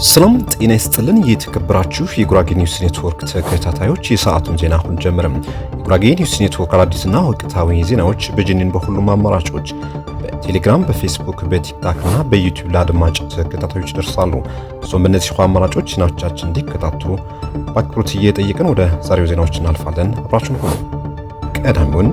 ሰላም ጤና ይስጥልን። የተከበራችሁ የጉራጌ ኒውስ ኔትወርክ ተከታታዮች የሰዓቱን ዜና አሁን ጀመረም። የጉራጌ ኒውስ ኔትወርክ አዲስና ወቅታዊ ዜናዎች በጅኒን በሁሉም አማራጮች በቴሌግራም፣ በፌስቡክ፣ በቲክታክ እና በዩቲዩብ ለአድማጭ ተከታታዮች ይደርሳሉ። እሱም በእነዚህ ዜናዎቻችን እንዲከታተሉ በአክብሮት እየጠየቅን ወደ ዛሬው ዜናዎች እናልፋለን። አብራችሁን ሁኑ። ቀዳሚውን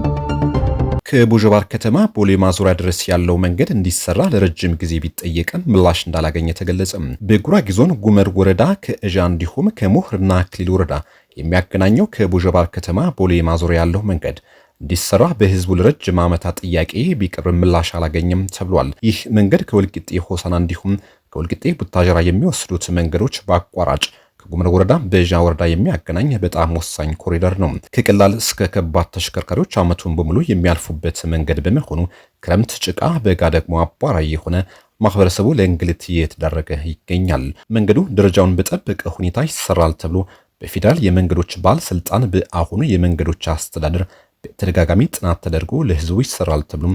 ከቡጀባር ከተማ ቦሌ ማዞሪያ ድረስ ያለው መንገድ እንዲሰራ ለረጅም ጊዜ ቢጠየቅም ምላሽ እንዳላገኘ ተገለጸ። በጉራጌ ዞን ጉመር ወረዳ ከእዣ እንዲሁም ከሞህርና አክሊል ወረዳ የሚያገናኘው ከቡጀባር ከተማ ቦሌ ማዞሪያ ያለው መንገድ እንዲሰራ በህዝቡ ለረጅም ዓመታት ጥያቄ ቢቀርብ ምላሽ አላገኘም ተብሏል። ይህ መንገድ ከወልቂጤ ሆሳና እንዲሁም ከወልቂጤ ቡታጀራ የሚወስዱት መንገዶች በአቋራጭ ከጉመር ወረዳ በእዣ ወረዳ የሚያገናኝ በጣም ወሳኝ ኮሪደር ነው። ከቀላል እስከ ከባድ ተሽከርካሪዎች ዓመቱን በሙሉ የሚያልፉበት መንገድ በመሆኑ ክረምት ጭቃ፣ በጋ ደግሞ አቧራ የሆነ ማህበረሰቡ ለእንግልት እየተዳረገ ይገኛል። መንገዱ ደረጃውን በጠበቀ ሁኔታ ይሰራል ተብሎ በፌዴራል የመንገዶች ባለስልጣን በአሁኑ የመንገዶች አስተዳደር በተደጋጋሚ ጥናት ተደርጎ ለህዝቡ ይሰራል ተብሎ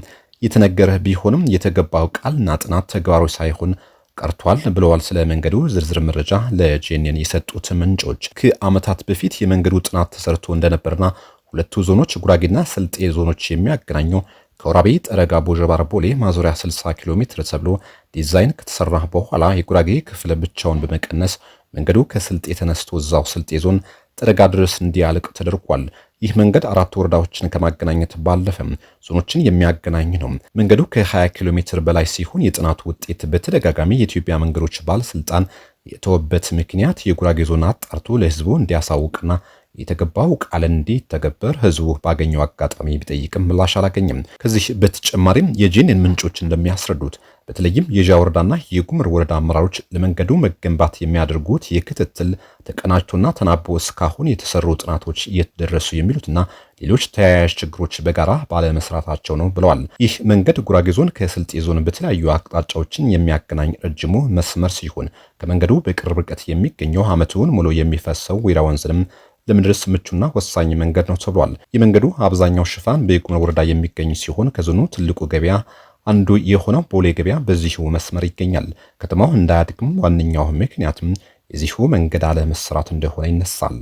የተነገረ ቢሆንም የተገባው ቃልና ጥናት ተግባራዊ ሳይሆን ቀርቷል ብለዋል። ስለ መንገዱ ዝርዝር መረጃ ለጄኔን የሰጡት ምንጮች ከዓመታት በፊት የመንገዱ ጥናት ተሰርቶ እንደነበርና ሁለቱ ዞኖች ጉራጌና ስልጤ ዞኖች የሚያገናኘው ከወራቤ ጠረጋ ቡጀባር ቦሌ ማዞሪያ 60 ኪሎ ሜትር ተብሎ ዲዛይን ከተሰራ በኋላ የጉራጌ ክፍል ብቻውን በመቀነስ መንገዱ ከስልጤ ተነስቶ እዛው ስልጤ ዞን ጠረጋ ድረስ እንዲያልቅ ተደርጓል። ይህ መንገድ 4 ወረዳዎችን ከማገናኘት ባለፈም ዞኖችን የሚያገናኝ ነው። መንገዱ ከ20 ኪሎ ሜትር በላይ ሲሆን የጥናቱ ውጤት በተደጋጋሚ የኢትዮጵያ መንገዶች ባለስልጣን የተወበት ምክንያት የጉራጌ ዞን አጣርቶ ለህዝቡ እንዲያሳውቅና የተገባው ቃል እንዲተገበር ህዝቡ ባገኘው አጋጣሚ ቢጠይቅም ምላሽ አላገኘም። ከዚህ በተጨማሪም የጄኔን ምንጮች እንደሚያስረዱት በተለይም የእዣ ወረዳና የጉመር ወረዳ አመራሮች ለመንገዱ መገንባት የሚያደርጉት የክትትል ተቀናጅቶና ተናቦ እስካሁን የተሰሩ ጥናቶች እየተደረሱ የሚሉትና ሌሎች ተያያዥ ችግሮች በጋራ ባለመስራታቸው ነው ብለዋል። ይህ መንገድ ጉራጌ ዞን ከስልጤ ዞን በተለያዩ አቅጣጫዎችን የሚያገናኝ ረጅሙ መስመር ሲሆን ከመንገዱ በቅርብ ርቀት የሚገኘው ዓመቱን ሙሉ የሚፈሰው ወይራ ወንዝንም ለመድረስ ምቹና ወሳኝ መንገድ ነው ተብሏል። የመንገዱ አብዛኛው ሽፋን በጉመር ወረዳ የሚገኝ ሲሆን ከዞኑ ትልቁ ገበያ አንዱ የሆነው ቦሌ ገበያ በዚሁ መስመር ይገኛል። ከተማው እንዳያድግም ዋነኛው ምክንያትም የዚሁ መንገድ አለመሰራት እንደሆነ ይነሳል።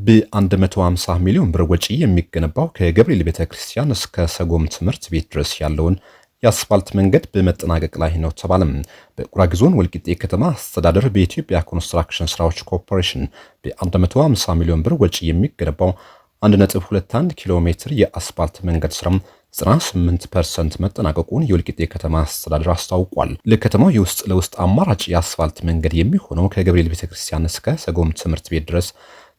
በ150 ሚሊዮን ብር ወጪ የሚገነባው ከገብርኤል ቤተክርስቲያን እስከ ሰጎም ትምህርት ቤት ድረስ ያለውን የአስፋልት መንገድ በመጠናቀቅ ላይ ነው ተባለም። በጉራጌ ዞን ወልቂጤ ከተማ አስተዳደር በኢትዮጵያ ኮንስትራክሽን ስራዎች ኮርፖሬሽን በ150 ሚሊዮን ብር ወጪ የሚገነባው 1.21 ኪሎ ሜትር የአስፋልት መንገድ ስራም 98% መጠናቀቁን የወልቂጤ ከተማ አስተዳደር አስታውቋል። ለከተማው የውስጥ ለውስጥ አማራጭ የአስፋልት መንገድ የሚሆነው ከገብርኤል ቤተክርስቲያን እስከ ሰጎም ትምህርት ቤት ድረስ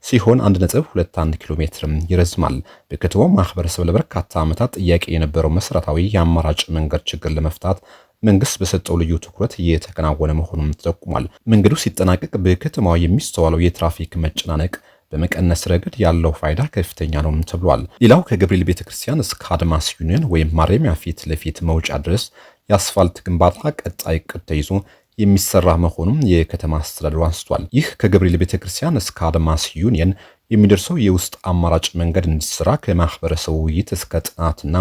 ሲሆን 1.21 ኪሎ ሜትር ይረዝማል። በከተማው ማህበረሰብ ለበርካታ ዓመታት ጥያቄ የነበረው መሰረታዊ የአማራጭ መንገድ ችግር ለመፍታት መንግስት በሰጠው ልዩ ትኩረት እየተከናወነ መሆኑን ተጠቁሟል። መንገዱ ሲጠናቀቅ በከተማው የሚስተዋለው የትራፊክ መጨናነቅ በመቀነስ ረገድ ያለው ፋይዳ ከፍተኛ ነው ተብሏል። ሌላው ከገብርኤል ቤተክርስቲያን እስከ አድማስ ዩኒየን ወይም ማረሚያ ፊት ለፊት መውጫ ድረስ የአስፋልት ግንባታ ቀጣይ ዕቅድ ተይዞ የሚሰራ መሆኑን የከተማ አስተዳደሩ አንስቷል። ይህ ከገብርኤል ቤተክርስቲያን እስከ አድማስ ዩኒየን የሚደርሰው የውስጥ አማራጭ መንገድ እንዲሰራ ከማህበረሰቡ ውይይት እስከ ጥናትና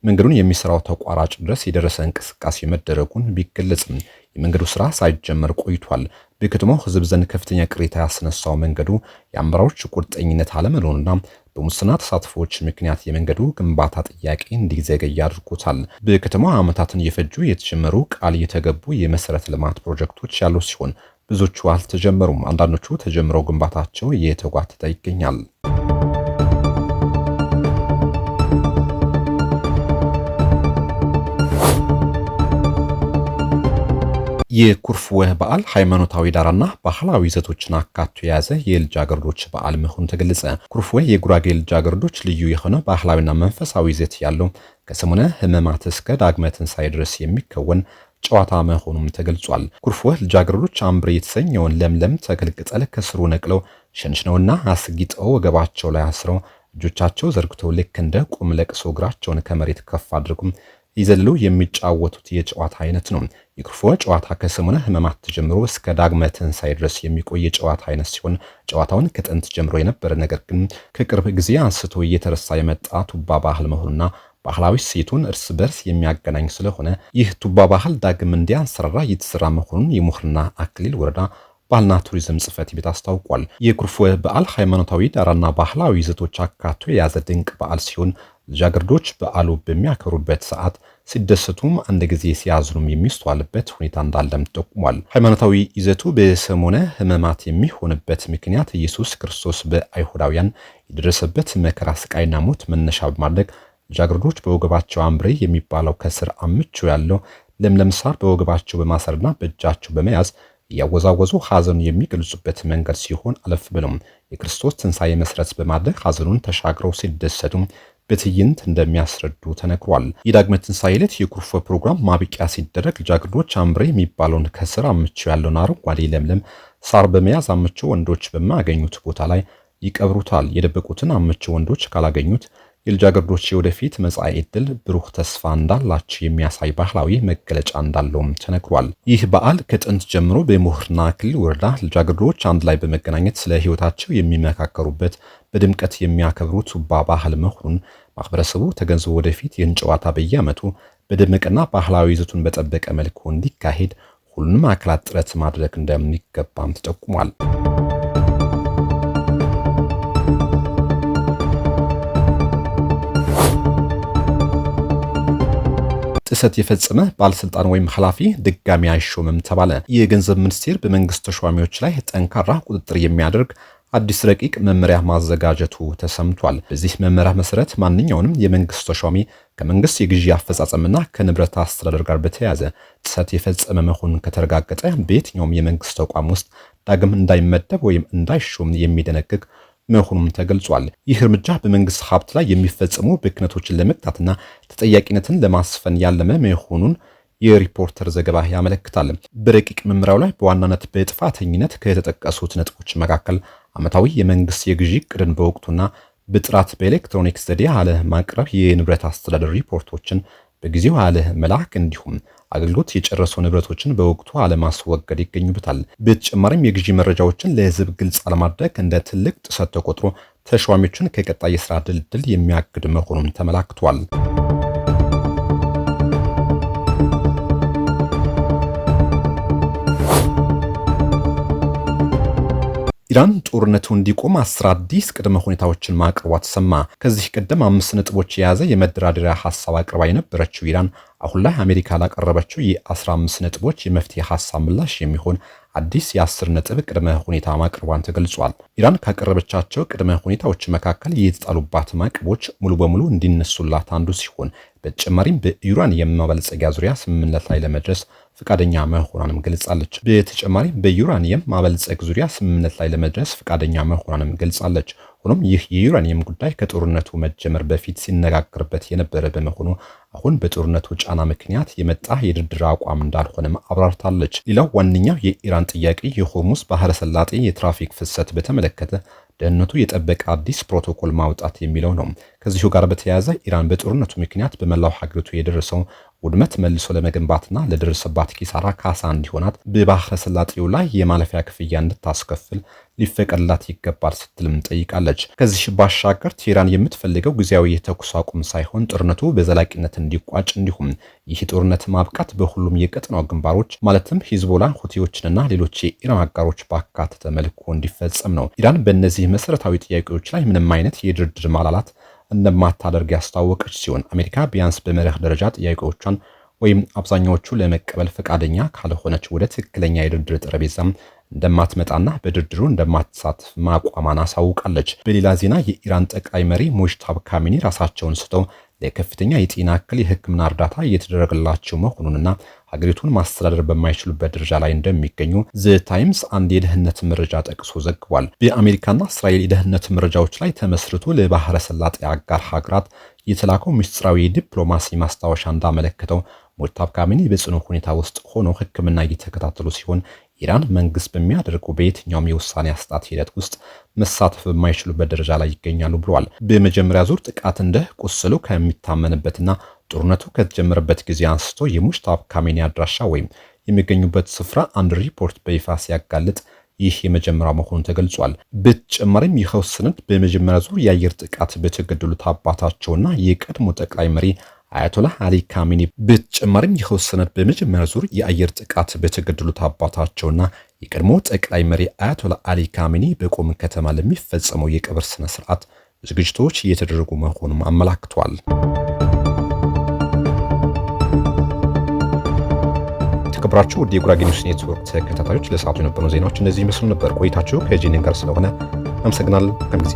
መንገዱን የሚሰራው ተቋራጭ ድረስ የደረሰ እንቅስቃሴ መደረጉን ቢገለጽም የመንገዱ ስራ ሳይጀመር ቆይቷል። በከተማው ህዝብ ዘንድ ከፍተኛ ቅሬታ ያስነሳው መንገዱ የአመራሮች ቁርጠኝነት አለመኖርና በሙስና ተሳትፎች ምክንያት የመንገዱ ግንባታ ጥያቄ እንዲዘገይ አድርጎታል። በከተማው ዓመታትን እየፈጁ የተጀመሩ ቃል የተገቡ የመሰረተ ልማት ፕሮጀክቶች ያሉ ሲሆን ብዙዎቹ አልተጀመሩም። አንዳንዶቹ ተጀምረው ግንባታቸው እየተጓተተ ይገኛል። የኩርፍወህ በዓል ሃይማኖታዊ ዳራና ባህላዊ ይዘቶችን አካቶ የያዘ የልጃገረዶች በዓል መሆኑ ተገለጸ። ኩርፍወህ የጉራጌ ልጃገረዶች ልዩ የሆነ ባህላዊና መንፈሳዊ ይዘት ያለው ከሰሙነ ሕማማት እስከ ዳግመ ትንሣኤ ድረስ የሚከወን ጨዋታ መሆኑም ተገልጿል። ኩርፍወህ ልጃገረዶች አምብሬ የተሰኘውን ለምለም ተክል ቅጠል ከስሩ ነቅለው ሸንሽነውና አስጊጠው ወገባቸው ላይ አስረው እጆቻቸው ዘርግተው ልክ እንደ ቁም ለቅሶ እግራቸውን ከመሬት ከፍ አድርገው ይዘልሉ የሚጫወቱት የጨዋታ አይነት ነው። የኩርፎ ጨዋታ ከሰሙነ ሕማማት ጀምሮ እስከ ዳግመ ትንሣኤ ድረስ የሚቆይ ጨዋታ አይነት ሲሆን ጨዋታውን ከጥንት ጀምሮ የነበረ ነገር ግን ከቅርብ ጊዜ አንስቶ እየተረሳ የመጣ ቱባ ባህል መሆኑና ባህላዊ ሴቱን እርስ በርስ የሚያገናኝ ስለሆነ ይህ ቱባ ባህል ዳግም እንዲያንሰራራ እየተሰራ መሆኑን የሙህርና አክሊል ወረዳ ባህልና ቱሪዝም ጽሕፈት ቤት አስታውቋል። የኩርፎ በዓል ሃይማኖታዊ ዳራና ባህላዊ ይዘቶች አካቶ የያዘ ድንቅ በዓል ሲሆን ልጃገረዶች በዓሉ በሚያከብሩበት ሰዓት ሲደሰቱም አንድ ጊዜ ሲያዝኑም የሚስተዋልበት ሁኔታ እንዳለም ጠቁሟል። ሃይማኖታዊ ይዘቱ በሰሙነ ሕማማት የሚሆንበት ምክንያት ኢየሱስ ክርስቶስ በአይሁዳውያን የደረሰበት መከራ፣ ስቃይና ሞት መነሻ በማድረግ ልጃገረዶች በወገባቸው አምብሬ የሚባለው ከስር አምቾ ያለው ለምለም ሳር በወገባቸው በማሰርና በእጃቸው በመያዝ እያወዛወዙ ሐዘኑን የሚገልጹበት መንገድ ሲሆን አለፍ ብለው የክርስቶስ ትንሣኤ መሰረት በማድረግ ሐዘኑን ተሻግረው ሲደሰቱ በትዕይንት እንደሚያስረዱ ተነግሯል። የዳግመ ትንሣኤ ዕለት የኩርፎ ፕሮግራም ማብቂያ ሲደረግ ልጃገረዶች አምብሬ የሚባለውን ከስር አምቾ ያለውን አረንጓዴ ለምለም ሳር በመያዝ አምቾ ወንዶች በማያገኙት ቦታ ላይ ይቀብሩታል። የደበቁትን አምቾ ወንዶች ካላገኙት የልጃገረዶች የወደፊት መጻኢ ዕድል ብሩህ ተስፋ እንዳላቸው የሚያሳይ ባህላዊ መገለጫ እንዳለውም ተነግሯል። ይህ በዓል ከጥንት ጀምሮ በሙህርና አክሊል ወረዳ ልጃገረዶች አንድ ላይ በመገናኘት ስለ ሕይወታቸው የሚመካከሩበት በድምቀት የሚያከብሩት ቱባ ባህል መሆኑን ማህበረሰቡ ተገንዝቦ ወደፊት ይህን ጨዋታ በየዓመቱ በደመቀና ባህላዊ ይዘቱን በጠበቀ መልኩ እንዲካሄድ ሁሉንም አካላት ጥረት ማድረግ እንደሚገባም ተጠቁሟል። ጥሰት የፈጸመ ባለስልጣን ወይም ኃላፊ ድጋሚ አይሾምም ተባለ። የገንዘብ ሚኒስቴር በመንግስት ተሿሚዎች ላይ ጠንካራ ቁጥጥር የሚያደርግ አዲስ ረቂቅ መመሪያ ማዘጋጀቱ ተሰምቷል። በዚህ መመሪያ መሰረት ማንኛውንም የመንግስት ተሿሚ ከመንግስት የግዢ አፈጻጸምና ከንብረት አስተዳደር ጋር በተያያዘ ጥሰት የፈጸመ መሆኑን ከተረጋገጠ በየትኛውም የመንግስት ተቋም ውስጥ ዳግም እንዳይመደብ ወይም እንዳይሾም የሚደነግግ መሆኑም ተገልጿል። ይህ እርምጃ በመንግስት ሀብት ላይ የሚፈጸሙ ብክነቶችን ለመቅጣትና ተጠያቂነትን ለማስፈን ያለመ መሆኑን የሪፖርተር ዘገባ ያመለክታል። በረቂቅ መመሪያው ላይ በዋናነት በጥፋተኝነት ከተጠቀሱት ነጥቦች መካከል ዓመታዊ የመንግስት የግዢ ዕቅድን በወቅቱና በጥራት በኤሌክትሮኒክስ ዘዴ አለ ማቅረብ፣ የንብረት አስተዳደር ሪፖርቶችን በጊዜው አለ መላክ እንዲሁም አገልግሎት የጨረሱ ንብረቶችን በወቅቱ አለማስወገድ ይገኙበታል። በተጨማሪም የግዢ መረጃዎችን ለህዝብ ግልጽ አለማድረግ እንደ ትልቅ ጥሰት ተቆጥሮ ተሿሚዎችን ከቀጣይ የስራ ድልድል የሚያግድ መሆኑን ተመላክቷል። ኢራን ጦርነቱ እንዲቆም 10 አዲስ ቅድመ ሁኔታዎችን ማቅረቧ ተሰማ። ከዚህ ቀደም 5 ነጥቦች የያዘ የመደራደሪያ ሐሳብ አቅርባ የነበረችው ኢራን አሁን ላይ አሜሪካ ላቀረበችው የ15 ነጥቦች የመፍትሄ ሐሳብ ምላሽ የሚሆን አዲስ የ10 ነጥብ ቅድመ ሁኔታ ማቅረቧን ተገልጿል። ኢራን ካቀረበቻቸው ቅድመ ሁኔታዎች መካከል የተጣሉባት ማዕቀቦች ሙሉ በሙሉ እንዲነሱላት አንዱ ሲሆን በተጨማሪም በዩራኒየም ማበልጸጊያ ዙሪያ ስምምነት ላይ ለመድረስ ፈቃደኛ መሆኗንም ገልጻለች። በተጨማሪም በዩራኒየም ማበልጸግ ዙሪያ ስምምነት ላይ ለመድረስ ፈቃደኛ መሆኗንም ገልጻለች። ሆኖም ይህ የዩራኒየም ጉዳይ ከጦርነቱ መጀመር በፊት ሲነጋገርበት የነበረ በመሆኑ አሁን በጦርነቱ ጫና ምክንያት የመጣ የድርድር አቋም እንዳልሆነም አብራርታለች። ሌላው ዋነኛው የኢራን ጥያቄ የሆርሙዝ ባህረ ሰላጤ የትራፊክ ፍሰት በተመለከተ ደህንነቱ የጠበቀ አዲስ ፕሮቶኮል ማውጣት የሚለው ነው። ከዚሁ ጋር በተያያዘ ኢራን በጦርነቱ ምክንያት በመላው ሀገሪቱ የደረሰው ውድመት መልሶ ለመገንባትና ለደረሰባት ኪሳራ ካሳ እንዲሆናት በባህረ ሰላጤው ላይ የማለፊያ ክፍያ እንድታስከፍል ሊፈቀድላት ይገባል ስትልም ጠይቃለች። ከዚህ ባሻገር ቴህራን የምትፈልገው ጊዜያዊ የተኩስ አቁም ሳይሆን ጦርነቱ በዘላቂነት እንዲቋጭ እንዲሁም ይህ ጦርነት ማብቃት በሁሉም የቀጠናው ግንባሮች ማለትም ሂዝቦላ፣ ሁቲዎችንና ሌሎች የኢራን አጋሮች ባካተተ መልኩ እንዲፈጸም ነው። ኢራን በእነዚህ መሰረታዊ ጥያቄዎች ላይ ምንም አይነት የድርድር ማላላት እንደማታደርግ ያስታወቀች ሲሆን አሜሪካ ቢያንስ በመርህ ደረጃ ጥያቄዎቿን ወይም አብዛኛዎቹ ለመቀበል ፈቃደኛ ካልሆነች ወደ ትክክለኛ የድርድር ጠረጴዛ እንደማትመጣና በድርድሩ እንደማትሳተፍ ማቋሟን አሳውቃለች። በሌላ ዜና የኢራን ጠቅላይ መሪ ሙጅታባ ካሚኒ ራሳቸውን ስተው ለከፍተኛ የጤና እክል የሕክምና እርዳታ እየተደረገላቸው መሆኑንና ሀገሪቱን ማስተዳደር በማይችሉበት ደረጃ ላይ እንደሚገኙ ዘ ታይምስ አንድ የደህንነት መረጃ ጠቅሶ ዘግቧል። በአሜሪካና እስራኤል የደህንነት መረጃዎች ላይ ተመስርቶ ለባህረ ሰላጤ አጋር ሀገራት የተላከው ምስጢራዊ ዲፕሎማሲ ማስታወሻ እንዳመለከተው ሙጅታባ ካሚኒ በጽኑ ሁኔታ ውስጥ ሆነው ሕክምና እየተከታተሉ ሲሆን ኢራን መንግስት በሚያደርገው በየትኛውም የውሳኔ አሰጣጥ ሂደት ውስጥ መሳተፍ በማይችሉበት ደረጃ ላይ ይገኛሉ ብለዋል። በመጀመሪያ ዙር ጥቃት እንደ ቆሰሉ ከሚታመንበትና ጦርነቱ ከተጀመረበት ጊዜ አንስቶ የሙጅታባ ካሜኒ አድራሻ ወይም የሚገኙበት ስፍራ አንድ ሪፖርት በይፋ ሲያጋልጥ ይህ የመጀመሪያው መሆኑ ተገልጿል። በተጨማሪም ይኸው ሰነድ በመጀመሪያ ዙር የአየር ጥቃት በተገደሉት አባታቸውና የቀድሞ ጠቅላይ መሪ አያቶላህ አሊ ካሜኒ በተጨማሪም ይኸው ሰነድ በመጀመሪያ ዙር የአየር ጥቃት በተገደሉት አባታቸውና የቀድሞ ጠቅላይ መሪ አያቶላህ አሊ ካሜኒ በቆም ከተማ ለሚፈጸመው የቀብር ስነ ስርዓት ዝግጅቶች እየተደረጉ መሆኑን አመላክቷል። የተከበራችሁ ወደ የጉራጌ ኒውስ ኔትወርክ ተከታታዮች ለሰዓቱ የነበሩ ዜናዎች እነዚህ ይመስሉ ነበር። ቆይታችሁ ከጂኒን ጋር ስለሆነ አመሰግናለሁ። ከጊዜ